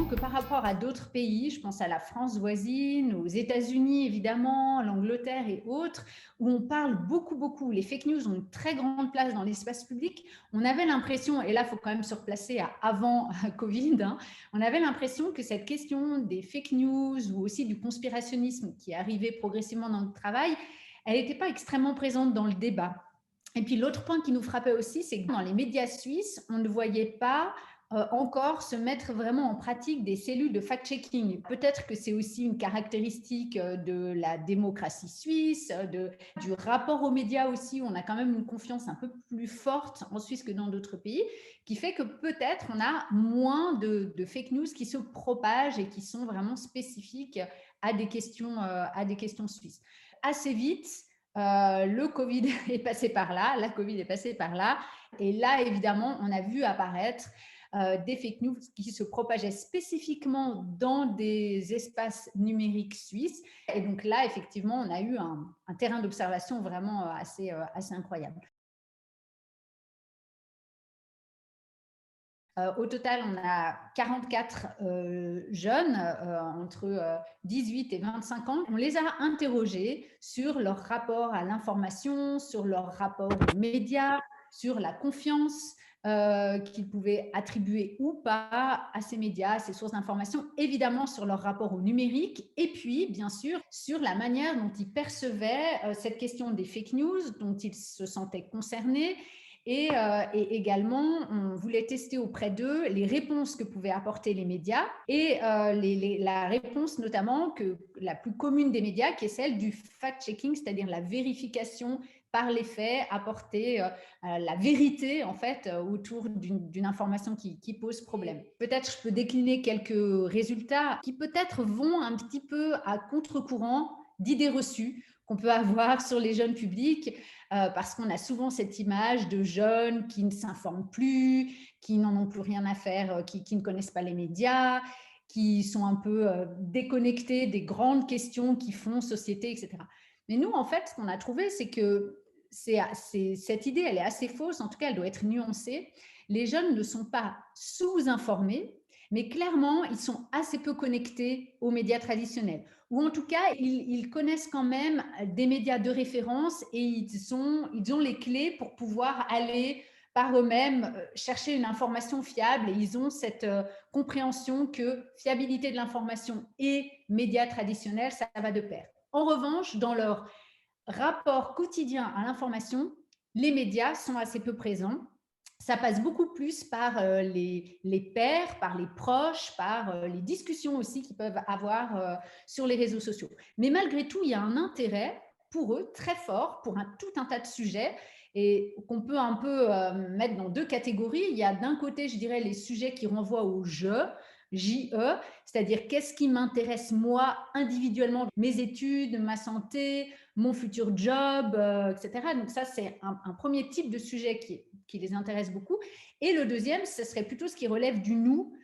que par rapport à d'autres pays, je pense à la France voisine, aux États-Unis évidemment, l'Angleterre et autres, où on parle beaucoup, les fake news ont une très grande place dans l'espace public, on avait l'impression, et là il faut quand même se replacer à avant Covid, hein, on avait l'impression que cette question des fake news ou aussi du conspirationnisme qui arrivait progressivement dans le travail, elle n'était pas extrêmement présente dans le débat. Et puis l'autre point qui nous frappait aussi, c'est que dans les médias suisses, on ne voyait pas encore se mettre vraiment en pratique des cellules de fact-checking. Peut-être que c'est aussi une caractéristique de la démocratie suisse, du rapport aux médias aussi, où on a quand même une confiance un peu plus forte en Suisse que dans d'autres pays, qui fait que peut-être on a moins de fake news qui se propagent et qui sont vraiment spécifiques à des questions suisses. Assez vite, le Covid est passé par là, la Covid est passée par là, et là, évidemment, on a vu apparaître des fake news qui se propageaient spécifiquement dans des espaces numériques suisses. Et donc là, effectivement, on a eu un terrain d'observation vraiment assez incroyable. Au total, on a 44 jeunes entre 18 et 25 ans. On les a interrogés sur leur rapport à l'information, sur leur rapport aux médias, sur la confiance qu'ils pouvaient attribuer ou pas à ces médias, à ces sources d'information, évidemment sur leur rapport au numérique, et puis bien sûr sur la manière dont ils percevaient cette question des fake news, dont ils se sentaient concernés. Et également, on voulait tester auprès d'eux les réponses que pouvaient apporter les médias et la réponse notamment la plus commune des médias, qui est celle du fact-checking, c'est-à-dire la vérification par les faits, apporter la vérité en fait autour d'une information qui pose problème. Peut-être je peux décliner quelques résultats qui peut-être vont un petit peu à contre-courant d'idées reçues qu'on peut avoir sur les jeunes publics, parce qu'on a souvent cette image de jeunes qui ne s'informent plus, qui n'en ont plus rien à faire, qui ne connaissent pas les médias, qui sont un peu déconnectés des grandes questions qui font société, etc. Mais nous, en fait, ce qu'on a trouvé, c'est que cette idée, elle est assez fausse, en tout cas, elle doit être nuancée. Les jeunes ne sont pas sous-informés, mais clairement, ils sont assez peu connectés aux médias traditionnels. Ou en tout cas, ils connaissent quand même des médias de référence et ils ont les clés pour pouvoir aller par eux-mêmes chercher une information fiable, et ils ont cette compréhension que fiabilité de l'information et médias traditionnels, ça va de pair. En revanche, dans leur rapport quotidien à l'information, les médias sont assez peu présents. Ça passe beaucoup plus par les pairs, par les proches, par les discussions aussi qu'ils peuvent avoir sur les réseaux sociaux. Mais malgré tout, il y a un intérêt pour eux très fort pour tout un tas de sujets, et qu'on peut un peu mettre dans deux catégories. Il y a d'un côté, je dirais, les sujets qui renvoient au JE, c'est-à-dire qu'est-ce qui m'intéresse moi individuellement, mes études, ma santé, mon futur job, etc. Donc ça, c'est un premier type de sujet qui les intéresse beaucoup. Et le deuxième, ce serait plutôt ce qui relève du nous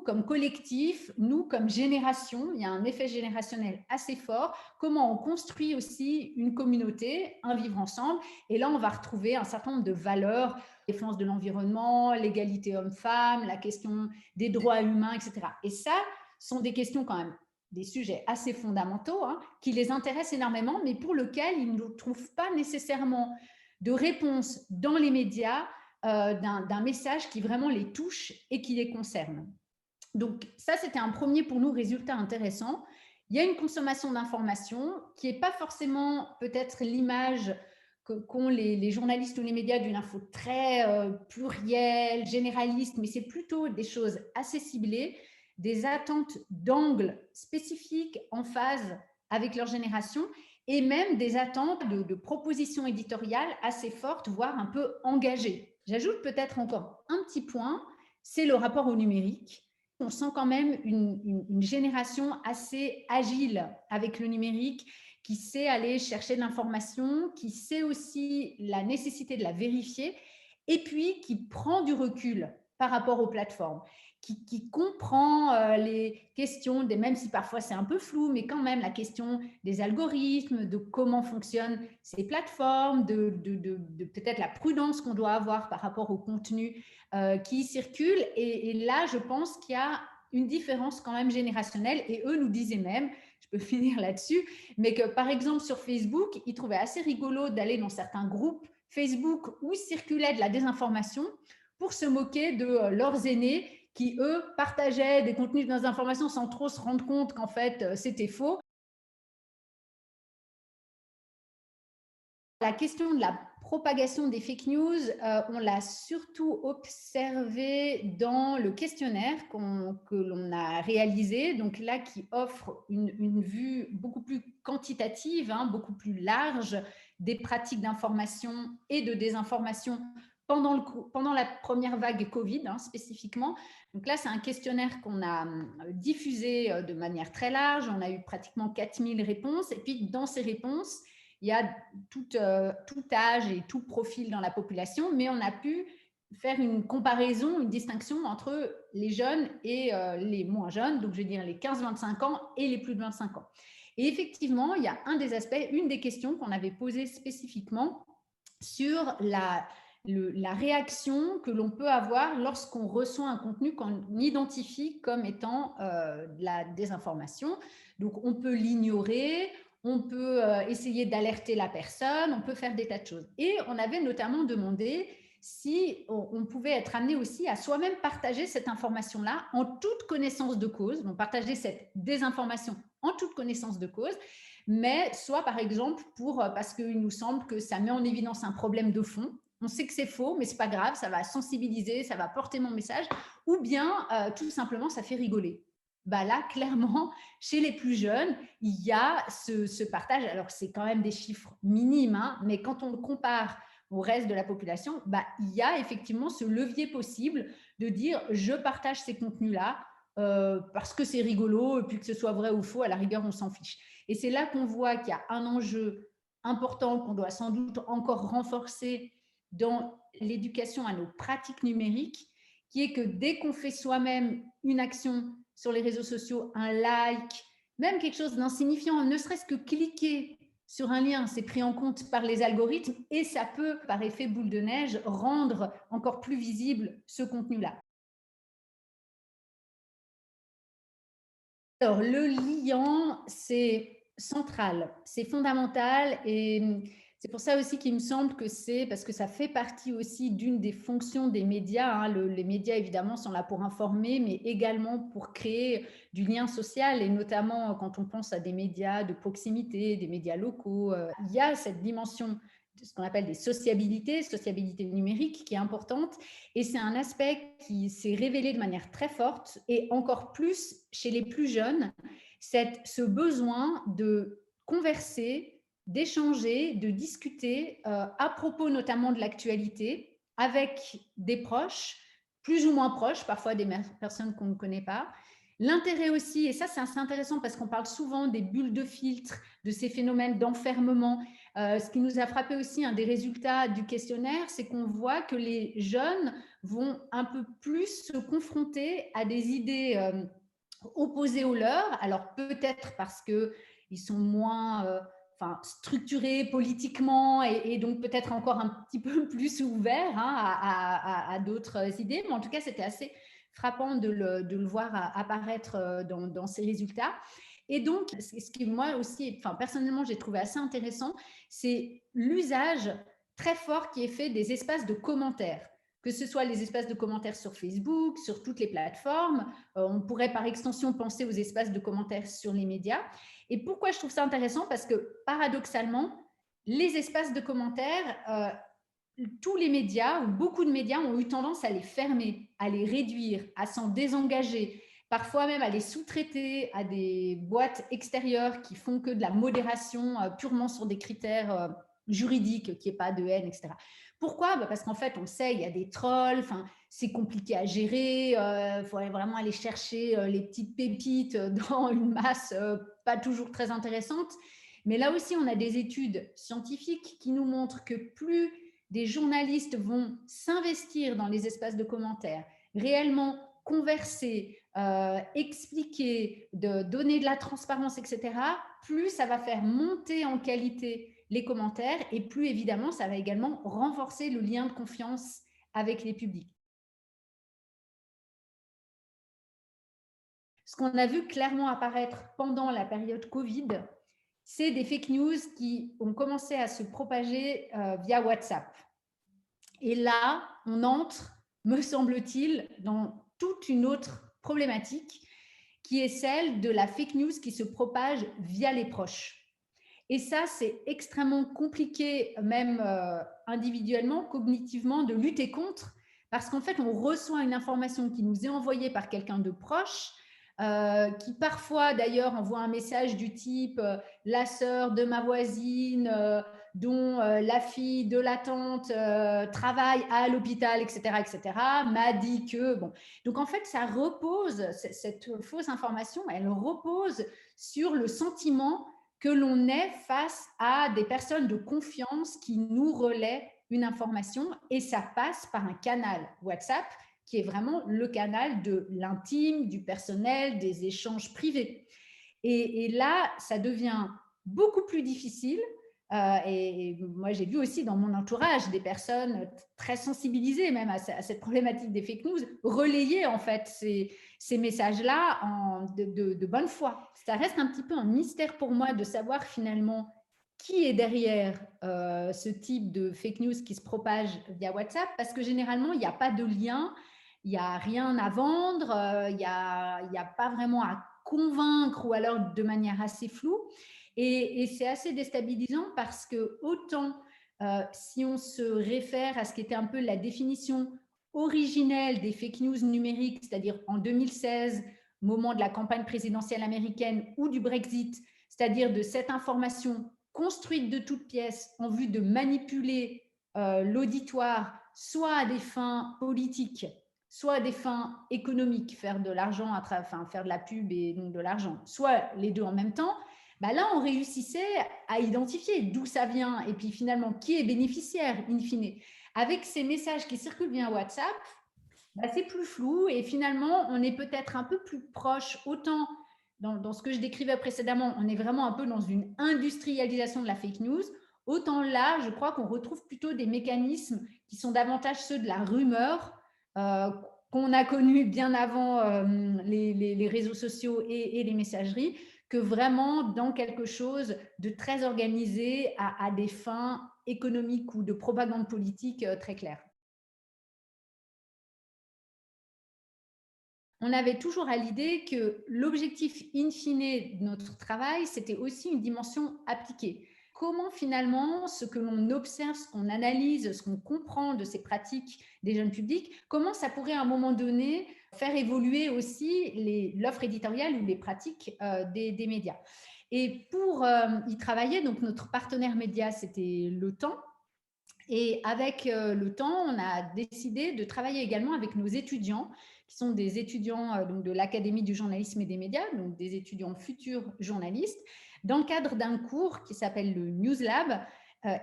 comme collectif, nous comme génération. Il y a un effet générationnel assez fort. Comment on construit aussi une communauté, un vivre ensemble. Et là, on va retrouver un certain nombre de valeurs, défense de l'environnement, l'égalité homme-femme, la question des droits humains, etc. Et ça sont des questions quand même, des sujets assez fondamentaux, hein, qui les intéressent énormément, mais pour lesquels ils ne trouvent pas nécessairement de réponse dans les médias, d'un message qui vraiment les touche et qui les concerne. Donc ça, c'était un premier pour nous résultat intéressant. Il y a une consommation d'informations qui n'est pas forcément peut-être l'image qu'ont les journalistes ou les médias d'une info très plurielle, généraliste, mais c'est plutôt des choses assez ciblées, des attentes d'angles spécifiques en phase avec leur génération, et même des attentes de propositions éditoriales assez fortes, voire un peu engagées. J'ajoute peut-être encore un petit point, c'est le rapport au numérique. On sent quand même une génération assez agile avec le numérique, qui sait aller chercher de l'information, qui sait aussi la nécessité de la vérifier, et puis qui prend du recul par rapport aux plateformes, qui comprend les questions, même si parfois c'est un peu flou, mais quand même la question des algorithmes, de comment fonctionnent ces plateformes, de peut-être la prudence qu'on doit avoir par rapport au contenu qui circule. Et là, je pense qu'il y a une différence quand même générationnelle. Et eux nous disaient même, je peux finir là-dessus, mais que par exemple sur Facebook, ils trouvaient assez rigolo d'aller dans certains groupes Facebook où circulait de la désinformation pour se moquer de leurs aînés qui, eux, partageaient des contenus de désinformation sans trop se rendre compte qu'en fait, c'était faux. La question de la propagation des fake news, on l'a surtout observé dans le questionnaire que l'on a réalisé, donc là qui offre une vue beaucoup plus quantitative, hein, beaucoup plus large des pratiques d'information et de désinformation pendant la première vague Covid, hein, spécifiquement. Donc là, c'est un questionnaire qu'on a diffusé de manière très large. On a eu pratiquement 4000 réponses. Et puis, dans ces réponses, il y a tout âge et tout profil dans la population, mais on a pu faire une comparaison, une distinction entre les jeunes et les moins jeunes, donc je veux dire les 15-25 ans et les plus de 25 ans. Et effectivement, il y a un des aspects, une des questions qu'on avait posées spécifiquement sur la réaction que l'on peut avoir lorsqu'on reçoit un contenu qu'on identifie comme étant de la désinformation. Donc, on peut l'ignorer, on peut essayer d'alerter la personne, on peut faire des tas de choses. Et on avait notamment demandé si on pouvait être amené aussi à soi-même partager cette information-là en toute connaissance de cause, donc partager cette désinformation en toute connaissance de cause, mais soit par exemple parce qu'il nous semble que ça met en évidence un problème de fond. On sait que c'est faux, mais c'est pas grave, ça va sensibiliser, ça va porter mon message, ou bien tout simplement ça fait rigoler. Bah là, clairement, chez les plus jeunes, il y a ce partage. Alors, c'est quand même des chiffres minimes, hein, mais quand on le compare au reste de la population, bah, il y a effectivement ce levier possible de dire je partage ces contenus-là parce que c'est rigolo, et puis que ce soit vrai ou faux, à la rigueur, on s'en fiche. Et c'est là qu'on voit qu'il y a un enjeu important qu'on doit sans doute encore renforcer dans l'éducation à nos pratiques numériques, qui est que dès qu'on fait soi-même une action sur les réseaux sociaux, un like, même quelque chose d'insignifiant, ne serait-ce que cliquer sur un lien, c'est pris en compte par les algorithmes et ça peut, par effet boule de neige, rendre encore plus visible ce contenu-là. Alors, le liant, c'est central, c'est fondamental et c'est pour ça aussi qu'il me semble que c'est parce que ça fait partie aussi d'une des fonctions des médias, hein. Les médias, évidemment, sont là pour informer, mais également pour créer du lien social et notamment quand on pense à des médias de proximité, des médias locaux, il y a cette dimension de ce qu'on appelle des sociabilité numérique qui est importante et c'est un aspect qui s'est révélé de manière très forte et encore plus chez les plus jeunes, ce besoin de converser, d'échanger, de discuter à propos notamment de l'actualité avec des proches, plus ou moins proches, parfois des personnes qu'on ne connaît pas. L'intérêt aussi, et ça c'est assez intéressant parce qu'on parle souvent des bulles de filtre, de ces phénomènes d'enfermement. Ce qui nous a frappé aussi, un des résultats du questionnaire, c'est qu'on voit que les jeunes vont un peu plus se confronter à des idées opposées aux leurs, alors peut-être parce qu'ils sont moins structurés politiquement et donc peut-être encore un petit peu plus ouverts hein, à d'autres idées, mais en tout cas c'était assez frappant de le voir apparaître dans ces résultats. Et donc, ce qui moi aussi, personnellement, j'ai trouvé assez intéressant, c'est l'usage très fort qui est fait des espaces de commentaires, que ce soit les espaces de commentaires sur Facebook, sur toutes les plateformes. On pourrait par extension penser aux espaces de commentaires sur les médias. Et pourquoi je trouve ça intéressant? Parce que paradoxalement, les espaces de commentaires, tous les médias ou beaucoup de médias ont eu tendance à les fermer, à les réduire, à s'en désengager, parfois même à les sous-traiter à des boîtes extérieures qui font que de la modération purement sur des critères juridiques, qu'il n'y ait pas de haine, etc. Pourquoi? Parce qu'en fait, on sait, il y a des trolls, c'est compliqué à gérer, il faut vraiment aller chercher les petites pépites dans une masse pas toujours très intéressante. Mais là aussi, on a des études scientifiques qui nous montrent que plus des journalistes vont s'investir dans les espaces de commentaires, réellement converser, expliquer, donner de la transparence, etc., plus ça va faire monter en qualité les commentaires et plus évidemment, ça va également renforcer le lien de confiance avec les publics. ce qu'on a vu clairement apparaître pendant la période Covid, c'est des fake news qui ont commencé à se propager via WhatsApp. Et là, on entre, me semble-t-il, dans toute une autre problématique qui est celle de la fake news qui se propage via les proches. Et ça, c'est extrêmement compliqué, même individuellement, cognitivement, de lutter contre, parce qu'en fait, on reçoit une information qui nous est envoyée par quelqu'un de proche, qui parfois d'ailleurs envoie un message du type la sœur de ma voisine, dont la fille de la tante travaille à l'hôpital, etc., m'a dit que… Bon. Donc en fait, ça repose, cette fausse information, elle repose sur le sentiment que l'on est face à des personnes de confiance qui nous relaient une information, et ça passe par un canal WhatsApp qui est vraiment le canal de l'intime, du personnel, des échanges privés. Et là, ça devient beaucoup plus difficile. Et moi, j'ai vu aussi dans mon entourage des personnes très sensibilisées même à cette problématique des fake news, relayer en fait ces messages-là de bonne foi. Ça reste un petit peu un mystère pour moi de savoir finalement qui est derrière ce type de fake news qui se propage via WhatsApp, parce que généralement, il n'y a pas de lien, il n'y a rien à vendre, il n'y a pas vraiment à convaincre, ou alors de manière assez floue. Et c'est assez déstabilisant parce que autant si on se réfère à ce qui était un peu la définition originelle des fake news numériques, c'est-à-dire en 2016, moment de la campagne présidentielle américaine ou du Brexit, c'est-à-dire de cette information construite de toutes pièces en vue de manipuler l'auditoire, soit à des fins politiques, soit à des fins économiques, faire de l'argent, faire de la pub et donc de l'argent, soit les deux en même temps. Bah là, on réussissait à identifier d'où ça vient et puis finalement qui est bénéficiaire in fine. Avec ces messages qui circulent via WhatsApp, bah, c'est plus flou et finalement, on est peut-être un peu plus proche, autant dans ce que je décrivais précédemment, on est vraiment un peu dans une industrialisation de la fake news, autant là, je crois qu'on retrouve plutôt des mécanismes qui sont davantage ceux de la rumeur, qu'on a connus bien avant les réseaux sociaux et les messageries, que vraiment dans quelque chose de très organisé à des fins économiques ou de propagande politique très claires. On avait toujours à l'idée que l'objectif in fine de notre travail, c'était aussi une dimension appliquée. Comment finalement ce que l'on observe, ce qu'on analyse, ce qu'on comprend de ces pratiques des jeunes publics, comment ça pourrait à un moment donné faire évoluer aussi l'offre éditoriale ou les pratiques des médias. Et pour y travailler, donc notre partenaire média, c'était Le Temps. Et avec Le Temps, on a décidé de travailler également avec nos étudiants, qui sont des étudiants donc de l'Académie du journalisme et des médias, donc des étudiants futurs journalistes, dans le cadre d'un cours qui s'appelle le News Lab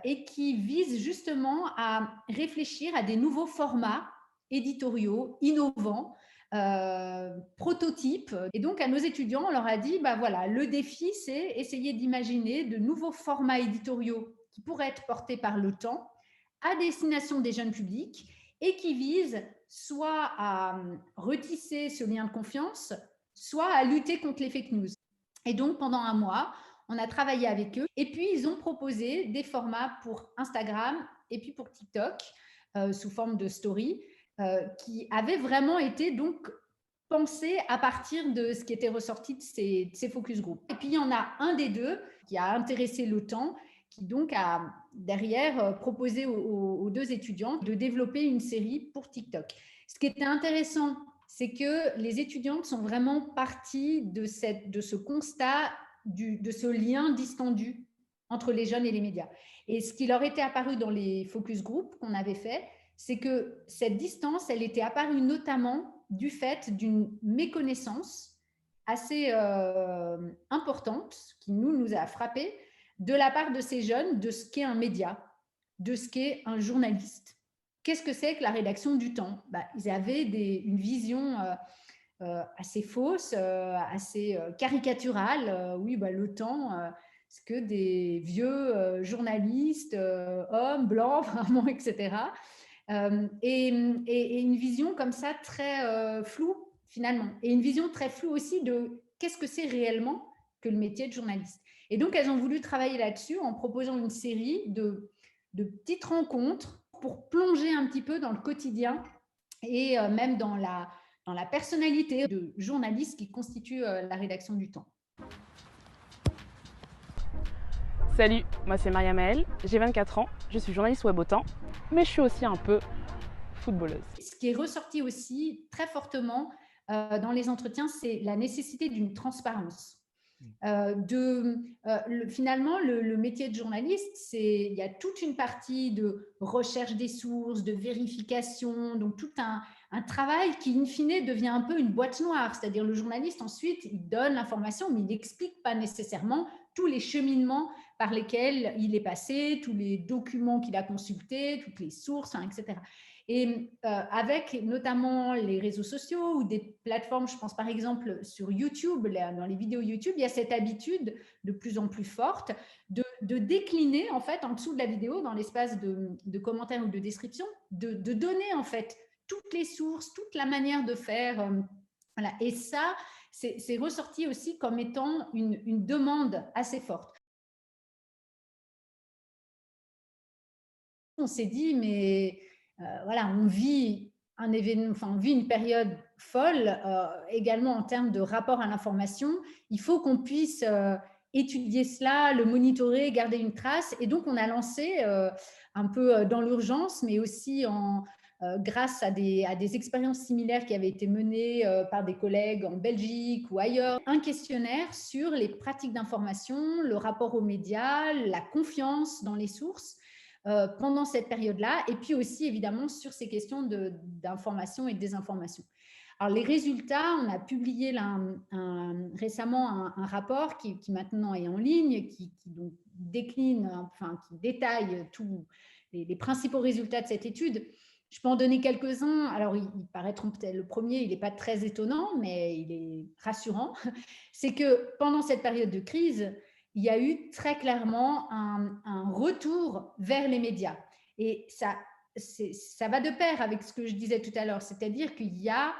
et qui vise justement à réfléchir à des nouveaux formats éditoriaux innovants, prototypes. Et donc à nos étudiants, on leur a dit, bah voilà, le défi, c'est essayer d'imaginer de nouveaux formats éditoriaux qui pourraient être portés par Le Temps à destination des jeunes publics et qui visent soit à retisser ce lien de confiance, soit à lutter contre les fake news. Et donc, pendant un mois, on a travaillé avec eux et puis ils ont proposé des formats pour Instagram et puis pour TikTok sous forme de story qui avaient vraiment été donc pensés à partir de ce qui était ressorti de ces focus group. Et puis, il y en a un des deux qui a intéressé Le Temps, qui donc a derrière proposé aux deux étudiants de développer une série pour TikTok. Ce qui était intéressant, c'est que les étudiantes sont vraiment parties de ce constat, de ce lien distendu entre les jeunes et les médias. Et ce qui leur était apparu dans les focus group qu'on avait fait, c'est que cette distance, elle était apparue notamment du fait d'une méconnaissance assez importante qui nous a frappés de la part de ces jeunes de ce qu'est un média, de ce qu'est un journaliste. Qu'est-ce que c'est que la rédaction du Temps ? Ils avaient une vision assez fausse, assez caricaturale. Oui, Le Temps, c'est que des vieux journalistes, hommes, blancs, vraiment, etc. Et une vision comme ça très floue finalement, et une vision très floue aussi de qu'est-ce que c'est réellement que le métier de journaliste. Et donc, elles ont voulu travailler là-dessus en proposant une série de petites rencontres pour plonger un petit peu dans le quotidien et même dans la personnalité de journalistes qui constituent la rédaction du Temps. Salut, moi c'est Maria Maëlle, j'ai 24 ans, je suis journaliste web au Temps, mais je suis aussi un peu footballeuse. Ce qui est ressorti aussi très fortement dans les entretiens, c'est la nécessité d'une transparence. Finalement, le métier de journaliste, il y a toute une partie de recherche des sources, de vérification, donc tout un travail qui, in fine, devient un peu une boîte noire. C'est-à-dire le journaliste, ensuite, il donne l'information, mais il n'explique pas nécessairement tous les cheminements par lesquels il est passé, tous les documents qu'il a consultés, toutes les sources, etc. Et avec notamment les réseaux sociaux ou des plateformes, je pense par exemple sur YouTube, dans les vidéos YouTube, il y a cette habitude de plus en plus forte de décliner en fait en dessous de la vidéo, dans l'espace de commentaires ou de description, de donner en fait toutes les sources, toute la manière de faire. Voilà. Et ça, c'est ressorti aussi comme étant une demande assez forte. On s'est dit, mais voilà, on vit un événement, enfin, on vit une période folle, également en termes de rapport à l'information. Il faut qu'on puisse étudier cela, le monitorer, garder une trace. Et donc, on a lancé un peu dans l'urgence, mais aussi grâce à des expériences similaires qui avaient été menées par des collègues en Belgique ou ailleurs, un questionnaire sur les pratiques d'information, le rapport aux médias, la confiance dans les sources pendant cette période-là, et puis aussi évidemment sur ces questions d'information et de désinformation. Alors les résultats, on a publié là, récemment un rapport qui maintenant est en ligne, qui donc décline, enfin qui détaille tous les principaux résultats de cette étude. Je peux en donner quelques-uns. Alors, ils paraîtront peut-être, le premier, il n'est pas très étonnant, mais il est rassurant. C'est que pendant cette période de crise, il y a eu très clairement un retour vers les médias. Et ça va de pair avec ce que je disais tout à l'heure, c'est-à-dire qu'il y a,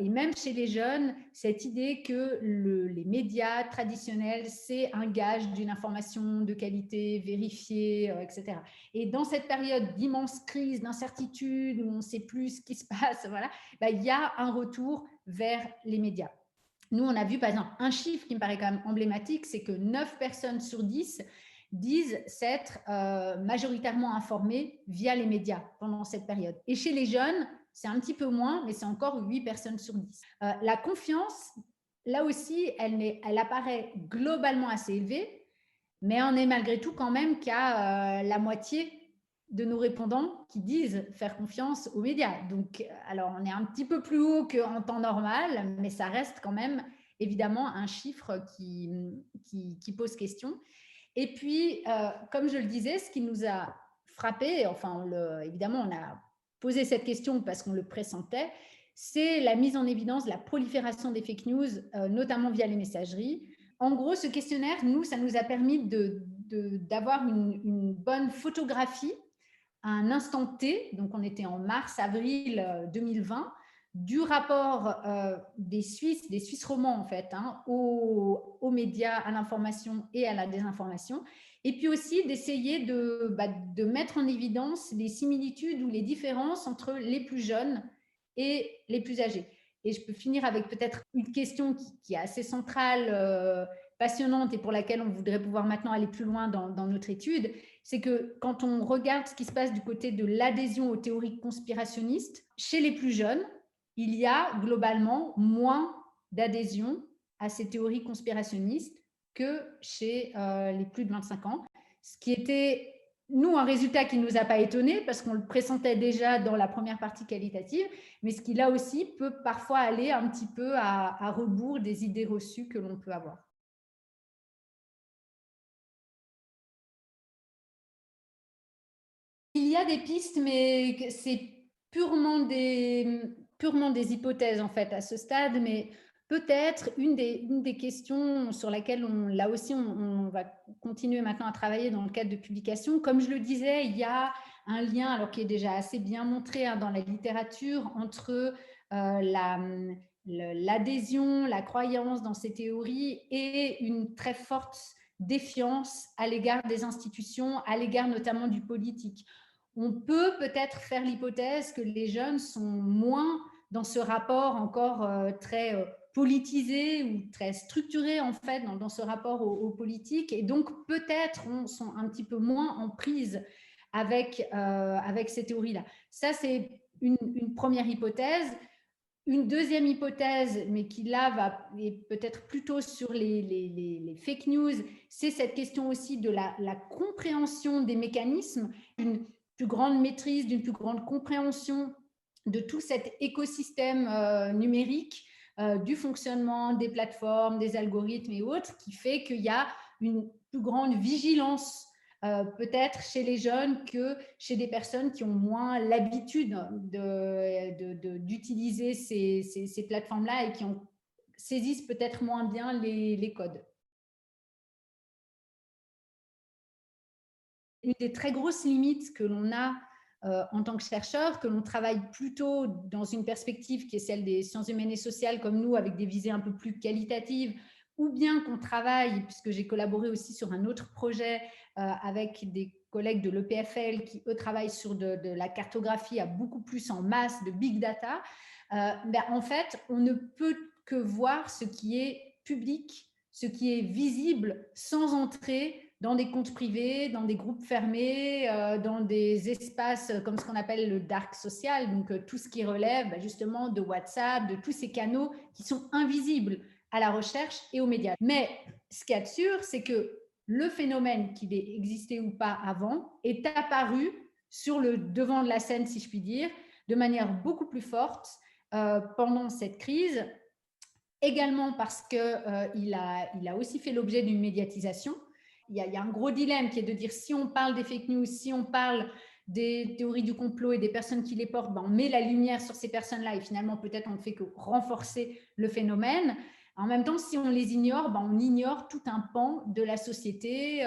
et même chez les jeunes, cette idée que les médias traditionnels, c'est un gage d'une information de qualité, vérifiée, etc. Et dans cette période d'immense crise, d'incertitude, où on ne sait plus ce qui se passe, voilà, il y a un retour vers les médias. Nous, on a vu, par exemple, un chiffre qui me paraît quand même emblématique, c'est que 9 personnes sur 10 disent s'être majoritairement informées via les médias pendant cette période. Et chez les jeunes, c'est un petit peu moins, mais c'est encore 8 personnes sur 10. La confiance, là aussi, elle apparaît globalement assez élevée, mais on est malgré tout quand même qu'à la moitié de nos répondants qui disent faire confiance aux médias. Donc, alors, on est un petit peu plus haut qu'en temps normal, mais ça reste quand même évidemment un chiffre qui pose question. Et puis, comme je le disais, ce qui nous a frappé, enfin, évidemment, on a posé cette question parce qu'on le pressentait, c'est la mise en évidence de la prolifération des fake news, notamment via les messageries. En gros, ce questionnaire, ça nous a permis d'avoir une bonne photographie à un instant T, donc on était en mars-avril 2020, du rapport des Suisses romans en fait, aux médias, à l'information et à la désinformation, et puis aussi d'essayer de mettre en évidence les similitudes ou les différences entre les plus jeunes et les plus âgés. Et je peux finir avec peut-être une question qui est assez centrale, passionnante et pour laquelle on voudrait pouvoir maintenant aller plus loin dans notre étude, c'est que quand on regarde ce qui se passe du côté de l'adhésion aux théories conspirationnistes, chez les plus jeunes, il y a globalement moins d'adhésion à ces théories conspirationnistes que chez les plus de 25 ans, ce qui était, nous, un résultat qui ne nous a pas étonnés parce qu'on le pressentait déjà dans la première partie qualitative, mais ce qui là aussi peut parfois aller un petit peu à rebours des idées reçues que l'on peut avoir. Il y a des pistes, mais c'est purement des hypothèses en fait à ce stade, mais peut-être une des questions sur laquelle là aussi on va continuer maintenant à travailler dans le cadre de publication. Comme je le disais, il y a un lien, alors qui est déjà assez bien montré dans la littérature, entre l'adhésion, la croyance dans ces théories et une très forte défiance à l'égard des institutions, à l'égard notamment du politique. On peut peut-être faire l'hypothèse que les jeunes sont moins dans ce rapport encore très politisé ou très structuré en fait dans ce rapport au politique, et donc peut-être sont un petit peu moins en prise avec ces théories-là. Ça, c'est une première hypothèse. Une deuxième hypothèse, mais qui là est peut-être plutôt sur les fake news, c'est cette question aussi de la compréhension des mécanismes, d'une plus grande maîtrise, d'une plus grande compréhension de tout cet écosystème numérique, du fonctionnement des plateformes, des algorithmes et autres, qui fait qu'il y a une plus grande vigilance peut-être chez les jeunes que chez des personnes qui ont moins l'habitude d'utiliser ces plateformes-là et qui saisissent peut-être moins bien les codes. Une des très grosses limites que l'on a en tant que chercheur, que l'on travaille plutôt dans une perspective qui est celle des sciences humaines et sociales comme nous, avec des visées un peu plus qualitatives, ou bien qu'on travaille, puisque j'ai collaboré aussi sur un autre projet avec des collègues de l'EPFL qui, eux, travaillent sur de la cartographie à beaucoup plus en masse, de big data, en fait, on ne peut que voir ce qui est public, ce qui est visible, sans entrer dans des comptes privés, dans des groupes fermés, dans des espaces comme ce qu'on appelle le dark social, donc tout ce qui relève justement de WhatsApp, de tous ces canaux qui sont invisibles à la recherche et aux médias. Mais ce qu'il y a de sûr, c'est que le phénomène, qu'il ait existé ou pas avant, est apparu sur le devant de la scène, si je puis dire, de manière beaucoup plus forte pendant cette crise, également parce qu'il a aussi fait l'objet d'une médiatisation. Il y a un gros dilemme qui est de dire, si on parle des fake news, si on parle des théories du complot et des personnes qui les portent, on met la lumière sur ces personnes-là et finalement peut-être on ne fait que renforcer le phénomène. En même temps, si on les ignore, on ignore tout un pan de la société,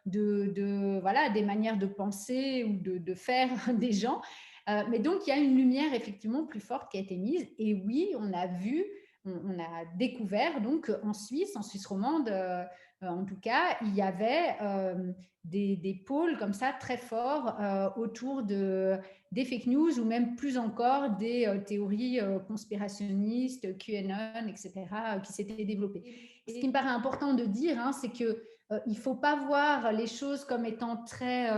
voilà, des manières de penser ou de faire des gens. Mais donc, il y a une lumière effectivement plus forte qui a été mise. Et oui, on a vu, on a découvert donc en Suisse romande, en tout cas, il y avait des pôles comme ça très forts autour des fake news ou même plus encore des théories conspirationnistes, QAnon, etc., qui s'étaient développées. Et ce qui me paraît important de dire, c'est que il ne faut pas voir les choses comme étant très,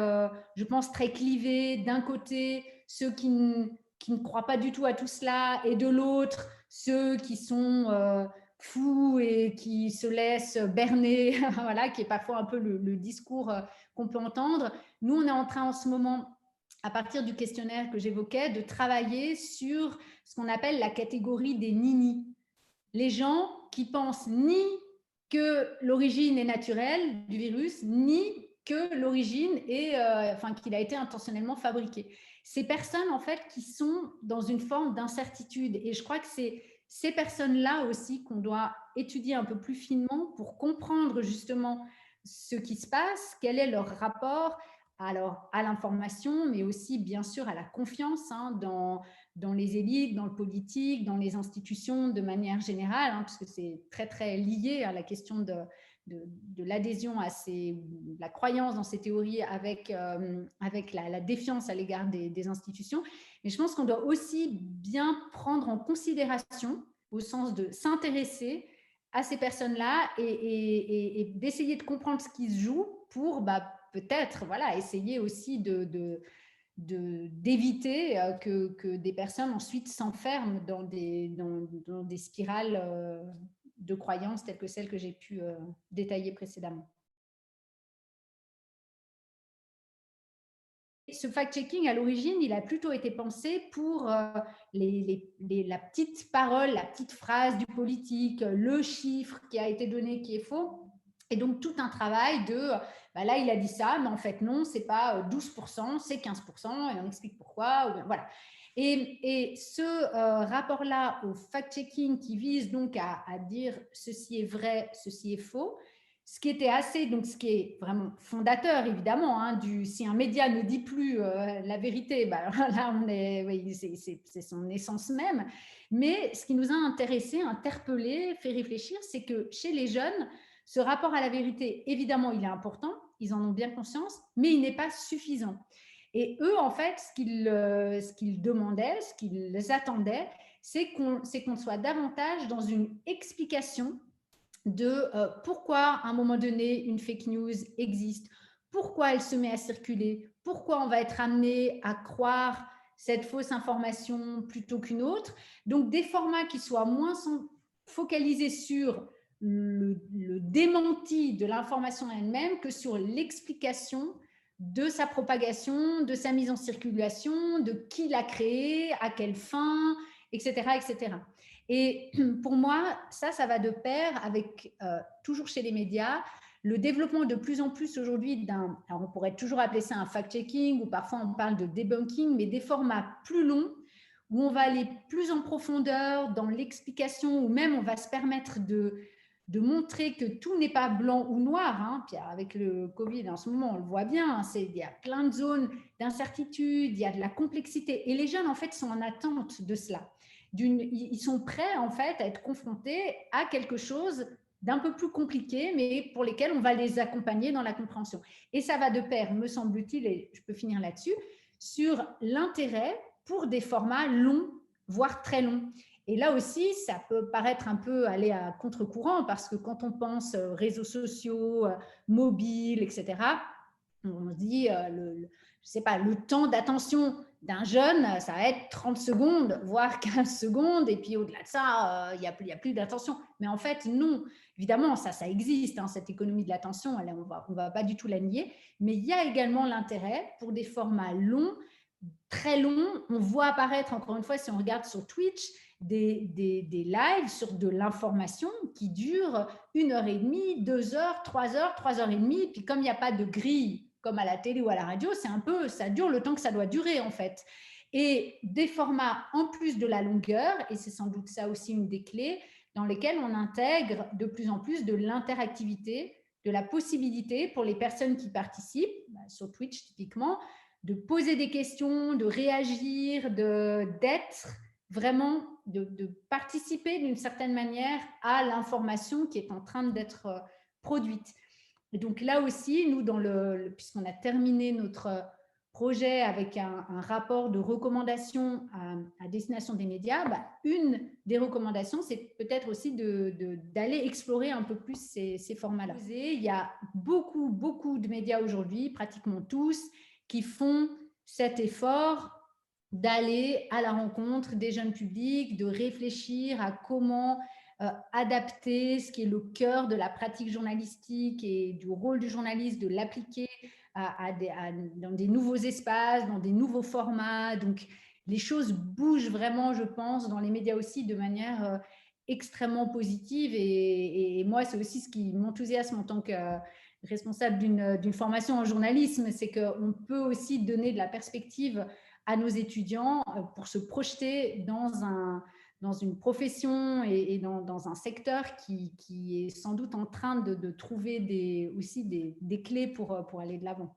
je pense, très clivées. D'un côté, ceux qui ne croient pas du tout à tout cela, et de l'autre, ceux qui sont fous et qui se laissent berner, voilà, qui est parfois un peu le discours qu'on peut entendre. Nous, on est en train en ce moment, à partir du questionnaire que j'évoquais, de travailler sur ce qu'on appelle la catégorie des ninis. Les gens qui pensent ni que l'origine est naturelle du virus, ni que l'origine est, qu'il a été intentionnellement fabriqué. Ces personnes, en fait, qui sont dans une forme d'incertitude. Et je crois que c'est ces personnes-là aussi qu'on doit étudier un peu plus finement pour comprendre justement ce qui se passe, quel est leur rapport à l'information, mais aussi bien sûr à la confiance dans les élites, dans le politique, dans les institutions de manière générale, puisque c'est très très lié à la question de l'adhésion à la croyance dans ces théories avec la défiance à l'égard des institutions. Mais je pense qu'on doit aussi bien prendre en considération, au sens de s'intéresser à ces personnes-là et d'essayer de comprendre ce qui se joue pour peut-être essayer aussi d'éviter que des personnes ensuite s'enferment dans des spirales de croyances telles que celles que j'ai pu détailler précédemment. Ce fact-checking, à l'origine, il a plutôt été pensé pour la petite parole, la petite phrase du politique, le chiffre qui a été donné qui est faux. Et donc, tout un travail de, là, il a dit ça, mais en fait, non, ce n'est pas 12%, c'est 15%, et on explique pourquoi. Voilà. Et ce rapport-là au fact-checking qui vise donc à dire ceci est vrai, ceci est faux, ce qui était assez, donc ce qui est vraiment fondateur évidemment, hein, si un média ne dit plus la vérité, bah, là oui, c'est son essence même. Mais ce qui nous a intéressés, interpellés, fait réfléchir, c'est que chez les jeunes, ce rapport à la vérité, évidemment, il est important, ils en ont bien conscience, mais il n'est pas suffisant. Et eux, en fait, ce qu'ils demandaient, ce qu'ils attendaient, c'est qu'on soit davantage dans une explication de pourquoi à un moment donné une fake news existe, pourquoi elle se met à circuler, pourquoi on va être amené à croire cette fausse information plutôt qu'une autre. Donc des formats qui soient moins focalisés sur le démenti de l'information elle-même que sur l'explication de sa propagation, de sa mise en circulation, de qui l'a créée, à quelle fin, etc., etc. Et pour moi, ça va de pair avec, toujours chez les médias, le développement de plus en plus aujourd'hui alors on pourrait toujours appeler ça un fact-checking, ou parfois on parle de debunking, mais des formats plus longs, où on va aller plus en profondeur dans l'explication, ou même on va se permettre de montrer que tout n'est pas blanc ou noir. Hein. Puis avec le Covid, en ce moment, on le voit bien, hein, il y a plein de zones d'incertitude, il y a de la complexité. Et les jeunes, en fait, sont en attente de cela. Ils sont prêts, en fait, à être confrontés à quelque chose d'un peu plus compliqué, mais pour lesquels on va les accompagner dans la compréhension. Et ça va de pair, me semble-t-il, et je peux finir là-dessus, sur l'intérêt pour des formats longs, voire très longs. Et là aussi, ça peut paraître un peu aller à contre-courant, parce que quand on pense réseaux sociaux, mobiles, etc., on se dit, je sais pas, le temps d'attention d'un jeune, ça va être 30 secondes, voire 15 secondes, et puis au-delà de ça, il n'y a plus d'attention. Mais en fait, non. Évidemment, ça existe, hein, cette économie de l'attention, on va pas du tout la nier, mais il y a également l'intérêt pour des formats longs, très longs. On voit apparaître, encore une fois, si on regarde sur Twitch, des lives sur de l'information qui durent 1h30, 2h, 3h, 3h30. Puis comme il n'y a pas de grille comme à la télé ou à la radio, c'est un peu, ça dure le temps que ça doit durer en fait. Et des formats en plus de la longueur, et c'est sans doute ça aussi une des clés, dans lesquels on intègre de plus en plus de l'interactivité, de la possibilité pour les personnes qui participent, sur Twitch typiquement, de poser des questions, de réagir, d'être vraiment, de participer d'une certaine manière à l'information qui est en train d'être produite. Et donc là aussi, nous, puisqu'on a terminé notre projet avec un rapport de recommandation à destination des médias, une des recommandations, c'est peut-être aussi d'aller explorer un peu plus ces formats-là. Il y a beaucoup de médias aujourd'hui, pratiquement tous, qui font cet effort d'aller à la rencontre des jeunes publics, de réfléchir à comment adapter ce qui est le cœur de la pratique journalistique et du rôle du journaliste, de l'appliquer dans des nouveaux espaces, dans des nouveaux formats. Donc, les choses bougent vraiment, je pense, dans les médias aussi de manière extrêmement positive. Et moi, c'est aussi ce qui m'enthousiasme en tant que responsable d'une formation en journalisme, c'est qu'on peut aussi donner de la perspective à nos étudiants pour se projeter dans une profession et dans un secteur qui est sans doute en train de trouver aussi des clés pour aller de l'avant.